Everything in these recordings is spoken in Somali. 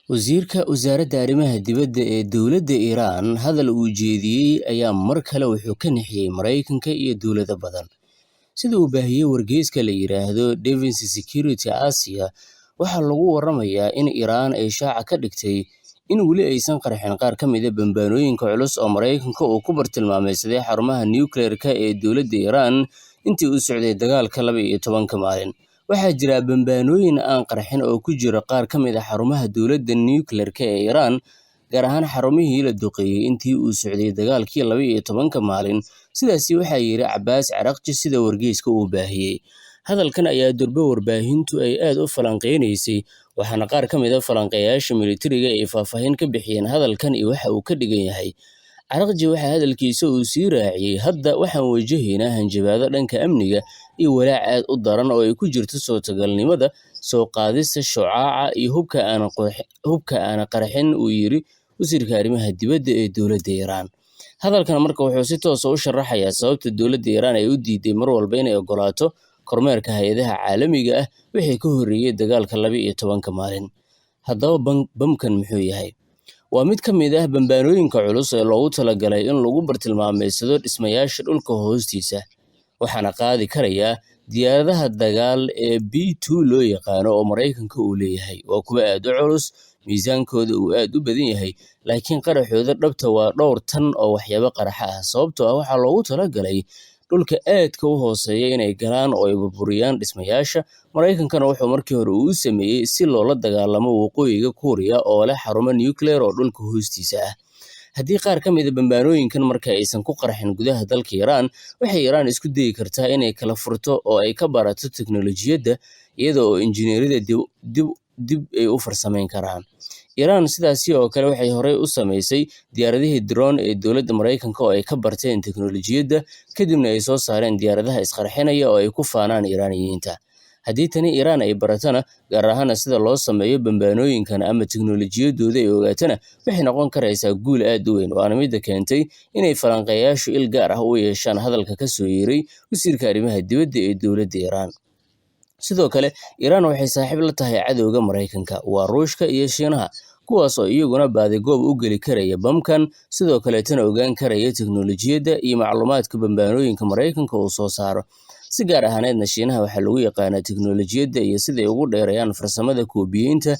Wasiirka Wasaaradda Arrimaha Dibadda ee Dowladda Iiraan hadal uu jeediyey ayaa mar kale wuxuu ka nixiyey Maraykanka iyo dowlado badan. Sida uu baahiyey wargeyska la yiraahdo Defense Security Asia, waxaa lagu waramayaa in Iiraan ay shaaca ka dhigtay in weli aysan qarxin qaar ka mid ah bambaanooyinka culus oo Maraykanka uu ku bartilmaameedsaday xarumaha nukleerka ee dowladda Iiraan intii uu socday dagaalka 12 maalin. Waxaa jira bambaanooyin aan qarxin oo ku jira qaar ka mid ah xarumaha dowladda nukleerka ee Iiraan, gaar ahaan xarumihii la duqeeyey intii uu socday dagaalkii 12 maalin. Sidaasi waxaa yiri Cabbaas Caraqji sida wargeyska uu baahiyey. Hadalkan ayaa durba warbaahintu ay aad u falanqeynaysay, waxaana qaar ka mid ah falanqeeyaasha militariga ay faahfaahin ka bixiyeen hadalkan iyo waxa uu ka dhigan yahay. Caraqji waxaa hadalkiisa uu sii raaciyey, hadda waxaan wajahaynaa hanjabaado dhanka amniga iyo walaac aad u daran oo ay ku jirto suurtagalnimada soo qaadista shucaaca iyo hubka aan qarxin, uu yiri wasiirka arrimaha dibadda ee dowladda Iiraan. Hadalkan marka wuxuu si toos ah u sharaxayaa sababta dowladda Iiraan ay u diiday mar walba inay ogolaato kormeerka hay'adaha caalamiga ah wixii ka horreeyay dagaalka 12 maalin. Haddaba bamkan muxuu yahay? Waa mid ka mid ah bambaanooyinka culus ee loogu talagalay in lagu bartilmaameedsado dhismayaasha dhulka hoostiisa, waxaana qaadi karaya diyaaradaha dagaal ee B2 loo yaqaano oo Maraykanka uu leeyahay. Waa kuwa aad u culus, miisaankooda uu aad u badan yahay, laakiin qaraxooda dhabta waa dhowr tan oo waxyaabo qaraxa ah, sababtoo ah waxaa loogu talagalay dhulka aadka u hooseeya inay galaan oo ay burburiyaan dhismayaasha. Maraykankana wuxuu markii hore u sameeyey si loola dagaalamo waqooyiga Kuuriya oo leh xarumo nukleer oo dhulka hoostiisa ah. Haddii qaar ka mid ah bambaanooyinkan marka aysan ku qarxin gudaha dalka Iiraan, waxay Iiraan isku dayi kartaa inay kala furto oo ay ka barato teknoolojiyadda iyada oo injineeriyada dib ay u farsamayn karaan. Iiraan sidaasi oo kale waxay horey u samaysay diyaaradihii drone ee dowladda Maraykanka oo ay ka barteen teknoolojiyadda, kadibna ay soo saareen diyaaradaha isqarxinaya oo ay ku faanaan Iiraaniyiinta. Haddii tani Iiraan ay baratana, gaar ahaan sida loo sameeyo bambaanooyinkan ama teknoolojiyadooda ay ogaatana, waxay noqon karaysaa guul aad u weyn. Waana midda keentay inay falanqeeyaashu il gaar ah u yeeshaan hadalka ka soo yeeray wasiirka arrimaha dibadda ee dowladda Iiraan. Sidoo kale, Iiraan waxay saaxiib la tahay cadowga Maraykanka, waa Ruushka iyo Shiinaha, kuwaas oo iyaguna baadigoob u geli karaya bamkan, sidoo kaleetana ogaan karaya teknoolojiyadda iyo macluumaadka bambaanooyinka Maraykanka uu soo saaro. Si gaar ahaaneedna Shiinaha waxaa lagu yaqaanaa teknoolojiyadda iyo siday ugu dheereeyaan farsamada koobiyeynta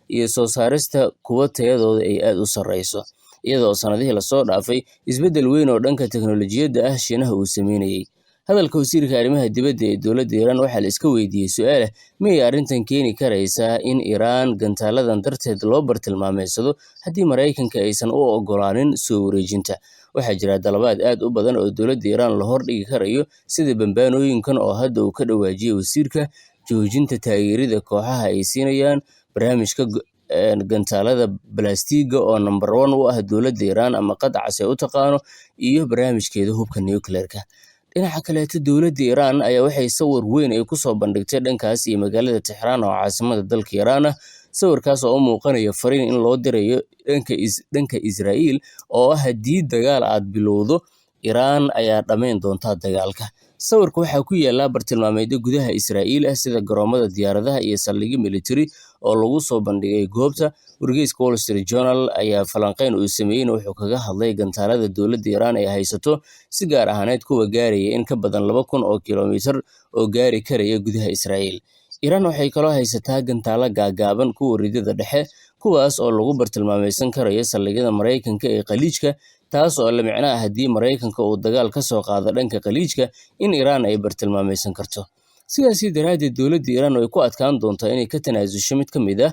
iyo soo saarista kuwa tayadooda ay aad u sarreyso, iyadoo sanadihii lasoo dhaafay isbeddel weyn oo dhanka teknoolojiyadda ah Shiinaha uu sameynayay. Hadalka wasiirka arrimaha dibadda ee dowladda Iiraan waxaa la iska weydiiyey su'aal ah, miyay arrintan keeni karaysaa in Iiraan gantaaladan darteed loo bartilmaameedsado haddii Maraykanka aysan u ogolaanin soo wareejinta? Waxaa jira dalabaad aad u badan oo dowladda Iiraan la hordhigi karayo, sida bambaanooyinkan oo hadda uu ka dhawaajiyey wasiirka, joojinta taageerida kooxaha ay siinayaan barnaamijka gantaalada balastiga oo number 1 u ah dowladda Iiraan ama qadca si u taqaano, iyo barnaamijkeeda hubka nukleerka. Dhinaca kaleeto, dowladda Iiraan ayaa waxay sawir weyn ay ku soo bandhigtay dhankaas iyo magaalada Tehran oo caasimada dalka Iiraan ah. Sawirkaas oo u muuqanaya fariin in loo dirayo dhanka Israa'iil oo ah haddii dagaal aad bilowdo, Iiraan ayaa dhammayn doonta dagaalka. Sawirka waxaa ku yaala bartilmaameedyo gudaha Israa'iil ah sida garoomada diyaaradaha iyo saldhigyo militari oo lagu soo bandhigay goobta. Wargeyska Wall Street Journal ayaa falanqeyn uu sameeyeyna wuxuu kaga hadlay gantaalada dowladda Iiraan ay haysato, si gaar ahaaneed kuwa gaaraya in ka badan 2,000 oo kiiloomitir oo gaari karaya gudaha Israa'iil. Iiraan waxay kaloo haysataa gantaalo gaagaaban, kuwa ridada dhexe, kuwaas oo lagu bartilmaameysan karayo saldhigyada Maraykanka ee Khaliijka, taas oo la micno ah haddii Maraykanka uu dagaal ka soo qaado dhanka Khaliijka in Iiraan ay bartilmaameysan karto. Sidaasi daraaddeed, dowladda Iiraan way ku adkaan doontaa inay ka tanaasusho mid ka mid ah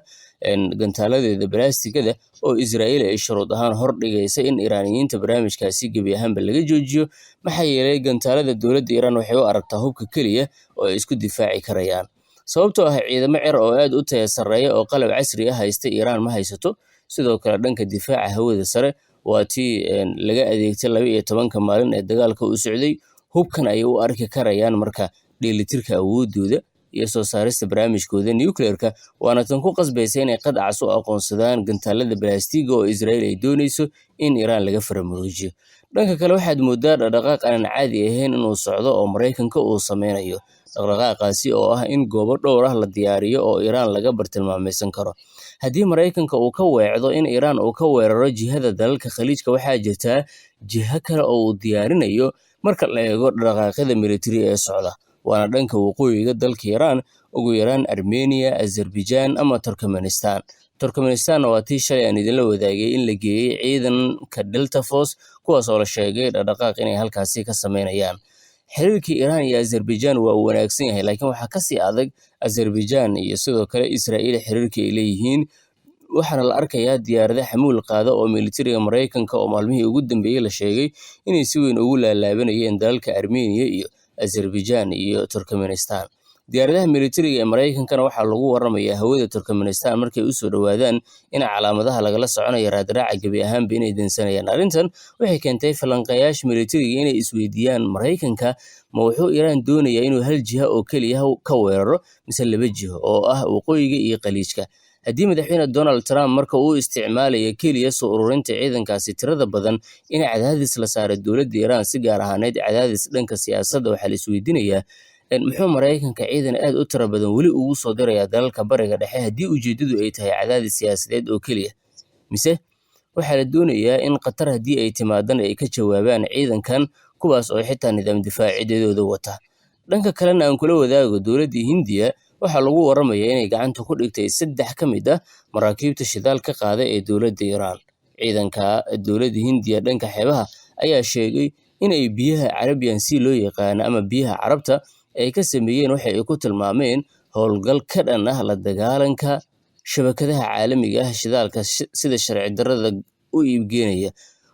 gantaaladeeda balaastigada oo Israa'iil ay shuruud ahaan hordhigaysa in Iiraaniyiinta barnaamijkaasi gebi ahaanba laga joojiyo, maxaa yeelay gantaalada dowladda Iiraan waxay u aragtaa hubka keliya oo ay isku difaaci karayaan. Sababtoo ah ciidamo cer oo aad u tayo sarreeya oo qalab casri ah haysta Iiraan ma haysato. Sidoo kale, dhanka difaaca hawada sare waa tii laga adeegtay 12 maalin ee dagaalka u socday. Hubkan ayay u arki karayaan marka dheelitirka awoodooda iyo soo saarista barnaamijkooda nukleerka, waana tan ku qasbaysa inay qadcas u aqoonsadaan gantaalada balastiga oo Israa'iil ay doonayso in Iiraan laga faramoojiyo. Dhanka kale, waxaad moodaa dhaqdhaqaaq aan caadi ahayn inuu socdo oo Maraykanka uu sameynayo. dhaqdhaqaaqaasi oo ah in goobo dhowr ah la diyaariyo oo Iiraan laga bartilmaameysan karo. haddii Maraykanka uu ka weecdo in Iiraan uu ka weeraro jihada dalalka khaliijka, waxaa jirta jiha kale oo uu diyaarinayo marka la eego dhaqaaqyada militari ee socda, waana dhanka waqooyiga dalka Iiraan, ugu yaraan Armenia, Azerbaijan ama Turkmenistan. Turkmenistan waa tii shalay aan idinla wadaagay in la geeyey ciidanka Delta Force, kuwaas oo la sheegay dhaqdhaqaaq inay halkaasi ka sameynayaan. Xiriirka Iiraan iyo Azerbaijan waa uu wanaagsan yahay, laakiin waxaa kasii adag Azerbaijan iyo sidoo kale Israa'iil xiriirka ay leeyihiin. Waxaana la arkayaa diyaarado xamuul qaada oo militariga Maraykanka oo maalmihii ugu dambeeyey la sheegay inay si weyn ugu laalaabanayeen dalalka Armenia iyo Azerbaijan iyo Turkmenistan. Diyaaradaha militariga ee Maraykankana waxaa lagu waramayaa hawada Turkmenistan markay u soo dhowaadaan in calaamadaha lagala soconayo raadraaca gebi ahaanba inay dansanayaan. Arrintan waxay keentay falanqeeyaasha militariga inay isweydiiyaan, Maraykanka ma wuxuu Iiraan doonayaa inuu hal jiha oo keliya ka weeraro mise laba jiho oo ah waqooyiga iyo khaliijka? Haddii madaxweyne Donald Trump marka uu isticmaalayo keliya soo ururinta ciidankaasi tirada badan in cadaadis la saaro dowladda Iiraan, si gaar ahaaneed cadaadis dhanka siyaasadda, waxaa la isweydiinayaa muxuu Maraykanka ciidan aad u tiro badan weli ugu soo dirayaa dalalka bariga dhexe haddii ujeedadu ay tahay cadaadis siyaasadeed oo keliya? Mise waxaa la doonayaa in Qatar haddii ay timaadana ay ka jawaabaan ciidankan, kuwaas oo xitaa nidaam difaaciyadeedooda wata. Dhanka kalena aan kula wadaago, dowladda Hindiya waxaa lagu waramayaa inay gacanta ku dhigtay 3 ka mid ah maraakiibta shidaalka qaada ee dowladda Iiraan. Ciidanka dowladda Hindiya dhanka xeebaha ayaa sheegay in ay biyaha Arabian Sea loo yaqaan ama biyaha Carabta ay ka sameeyeen waxa ay ku tilmaameen howlgal ka dhan ah la dagaalanka shabakadaha caalamiga ah shidaalka sida sharci darrada u iibgeynaya.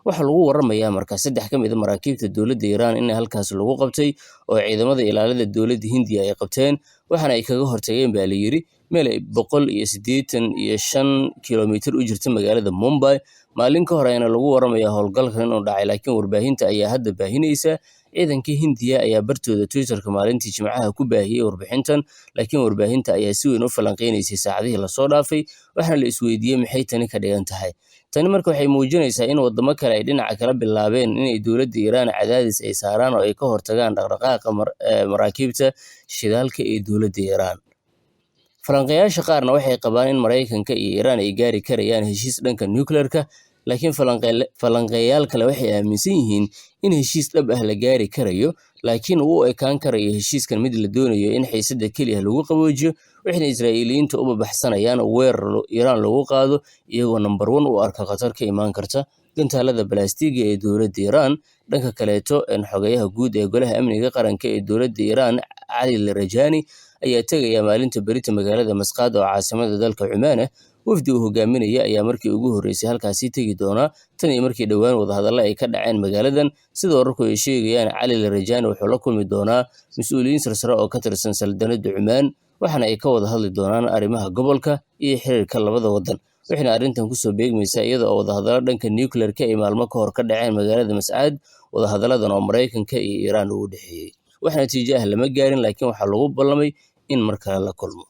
Waxaa lagu waramayaa marka 3 ka mid ah maraakiibta dowladda Iiraan in halkaas lagu qabtay oo ciidamada ilaalada dowladda Hindiya ay qabteen, waxaana ay kaga hortageen baa la yiri meel ay 185 kiiloomitir u jirta magaalada Mumbai. Maalin ka hor ayaana lagu waramayaa howlgalkan inuu dhacay, laakiin warbaahinta ayaa hadda baahinaysa. Ciidanka Hindiya ayaa bartooda Twitterka maalintii Jimcaha ku baahiyey warbixintan, laakiin warbaahinta ayaa si weyn u falanqeynaysay saacadihii la soo dhaafay, waxaana la isweydiiyey maxay tani ka dhigan tahay. Tani marka waxay muujinaysaa in wadamo kale ay dhinaca kala bilaabeen inay dowladda Iiraan cadaadis ay saaraan oo ay ka hortagaan dhaqdhaqaaqa maraakiibta shidaalka ee dowladda Iiraan. Falanqeeyaasha qaarna waxay qabaan in Maraykanka iyo Iiraan ay gaari karayaan heshiis dhanka nuclear-ka, laakiin falanqeeyaal kale waxay aaminsan yihiin in heshiis dhab ah la gaari karayo, laakiin uu ekaan karayo heshiiskan mid la doonayo in xiisadda keliya lagu qaboojiyo, waxayna Israa'iiliyiinta u babaxsanayaan weerar Iiraan lagu qaado, iyagoo number 1 u arka khatar ka imaan karta gantaalada balaastiga ee dowladda Iiraan. Dhanka kaleeto, xogayaha guud ee Golaha Amniga Qaranka ee dowladda Iiraan, Cali Larijani, ayaa tegaya maalinta berita magaalada Masqat oo caasimada dalka Cumaan ah. Wafdi uu hogaaminaya ayaa markii ugu horeysay halkaasi tegi doona tan iyo markii dhowaan wadahadalo ay ka dhaceen magaaladan. Sida wararku ay sheegayaan, Cali Larijani wuxuu la kulmi doonaa mas'uuliyiin sarsare oo ka tirsan saldanadda Cumaan, waxaana ay ka wada hadli doonaan arrimaha gobolka iyo xiriirka labada wadan. Waxayna arrintan kusoo beegmaysaa iyada oo wadahadalo dhanka nuclear-ka ay maalmo ka hor ka dhaceen magaalada Masqat, wadahadaladan oo Maraykanka iyo Iiraan ugu dhexeeyey. Wax natiijo ah lama gaarin, laakiin waxaa lagu ballamay in mar kale la kulmo.